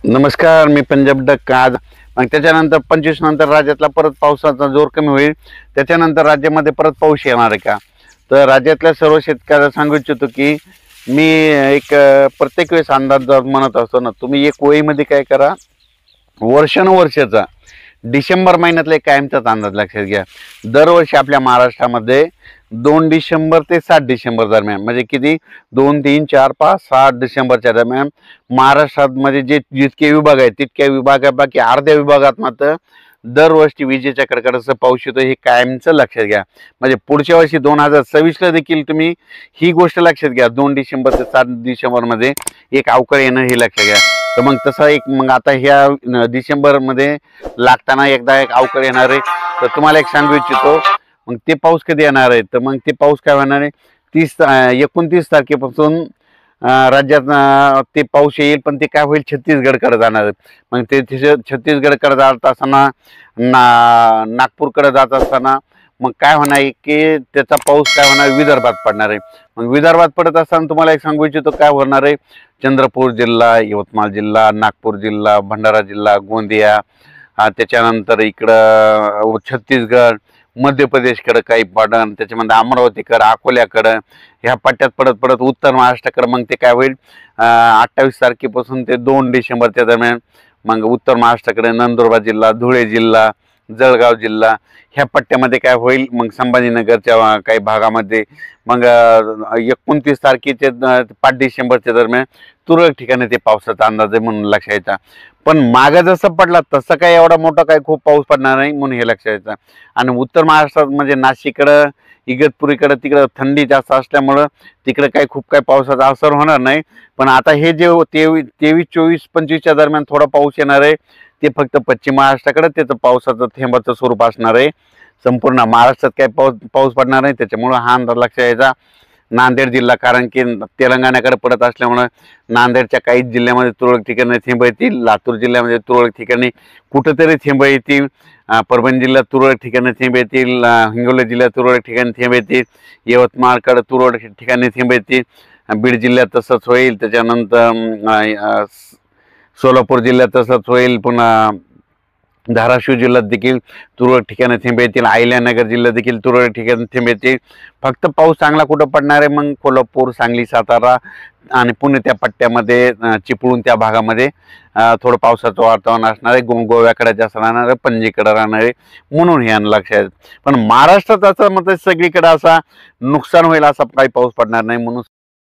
नमस्कार, मी पंजाब डक आज मग त्याच्यानंतर 25 नंतर राज्यातला परत पावसाचा जोर कमी होईल। त्याच्यानंतर राज्यामध्ये परत पाऊस येणार आहे का? तर राज्यातल्या सर्व शेतकऱ्यांना सांगू इच्छितो की मी एक प्रत्येक वेळेस अंदाज म्हणत असतो ना, तुम्ही एक वहीमध्ये काय करा, वर्षानुवर्षाचा डिसेंबर महिन्यातला कायमचाच अंदाज लक्षात घ्या। दरवर्षी आपल्या महाराष्ट्रामध्ये 2 डिसेंबर ते 7 डिसेंबर दरम्यान, म्हणजे किती 2 3 4 5 7 डिसेंबरच्या दरम्यान महाराष्ट्रामध्ये जे जितके विभाग आहेत तितक्या विभागापैकी अर्ध्या विभागात मात्र दरवर्षी विजेच्या कडकडाटासह पाऊस येतो, हे कायमचं लक्षात घ्या। म्हणजे पुढच्या वर्षी 2026ला देखील तुम्ही ही गोष्ट लक्षात घ्या, 2 डिसेंबर ते 7 डिसेंबरमध्ये एक अवकाळी येणं हे लक्षात घ्या। तर मग तसा एक मग आता ह्या डिसेंबरमध्ये लागताना एकदा एक अवकाळी येणार आहे। तर तुम्हाला एक सांगू इच्छितो, मग ते पाऊस कधी येणार आहे? तर मग ते पाऊस काय होणार आहे, 29 तारखेपासून राज्यात ते पाऊस येईल, पण ते काय होईल, छत्तीसगडकडे जाणार आहे। मग ते छत्तीसगडकडे जात असताना नागपूरकडे जात असताना मग काय होणार आहे की त्याचा पाऊस काय होणार, विदर्भात पडणार आहे। मग विदर्भात पडत असताना तुम्हाला एक सांगू इच्छितो काय होणार आहे, चंद्रपूर जिल्हा, यवतमाळ जिल्हा, नागपूर जिल्हा, भंडारा जिल्हा, गोंदिया, त्याच्यानंतर इकडं छत्तीसगड, मध्य प्रदेशकडे काही पडन, त्याच्यामध्ये अमरावतीकडे, अकोल्याकडं, ह्या पट्ट्यात पडत पडत उत्तर महाराष्ट्राकडे मग ते काय होईल, 28 तारखेपासून ते 2 डिसेंबरच्या दरम्यान मग उत्तर महाराष्ट्राकडे नंदुरबार जिल्हा, धुळे जिल्हा, जळगाव जिल्हा, ह्या पट्ट्यामध्ये काय होईल, मग संभाजीनगरच्या काही भागामध्ये मग 29 तारखेचे 5 डिसेंबरच्या दरम्यान तुरळक ठिकाणी ते पावसाचा अंदाज आहे म्हणून लक्षात यायचा। पण मागे जसं पडला तसं काही एवढा मोठा काही खूप पाऊस पडणार नाही म्हणून हे लक्षात यायचं। आणि उत्तर महाराष्ट्रात म्हणजे नाशिककडं, इगतपुरीकडं तिकडं थंडी जास्त असल्यामुळं तिकडे काही खूप काही पावसाचा असर होणार नाही। पण आता हे जे 23 24 25च्या दरम्यान थोडा पाऊस येणार आहे, ते फक्त पश्चिम महाराष्ट्राकडे त्याचं पावसाचं थेंबाचं स्वरूप असणार आहे। संपूर्ण महाराष्ट्रात काही पाऊस पडणार नाही, त्याच्यामुळं हा अंदाज लक्षात यायचा। नांदेड जिल्हा, कारण की तेलंगणाकडे पडत असल्यामुळं नांदेडच्या काही जिल्ह्यामध्ये तुरळक ठिकाणी थेंब येतील, लातूर जिल्ह्यामध्ये तुरळक ठिकाणी कुठेतरी थेंब येतील, परभणी जिल्ह्यात तुरळक ठिकाणी थेंब येतील, हिंगोली जिल्ह्यात तुरळक ठिकाणी थेंब येतील, यवतमाळकडे तुरळक ठिकाणी थेंब येतील, बीड जिल्ह्यात तसंच होईल, त्याच्यानंतर सोलापूर जिल्ह्यात तसंच होईल, पुन्हा धाराशिव जिल्ह्यात देखील तुरळक ठिकाणी थेंब येतील, अहिल्यानगर जिल्ह्यात देखील तुरळक ठिकाणी थेंब येतील। फक्त पाऊस चांगला कुठं पडणार आहे, मग कोल्हापूर, सांगली, सातारा आणि पुणे त्या पट्ट्यामध्ये चिपळूण त्या भागामध्ये थोडं पावसाचं वातावरण असणार आहे। गोव्याकडे जास्त राहणार आहे, पणजीकडे राहणार आहे म्हणून हे लक्षात। पण महाराष्ट्रात असं मग सगळीकडे असा नुकसान होईल असा काही पाऊस पडणार नाही म्हणून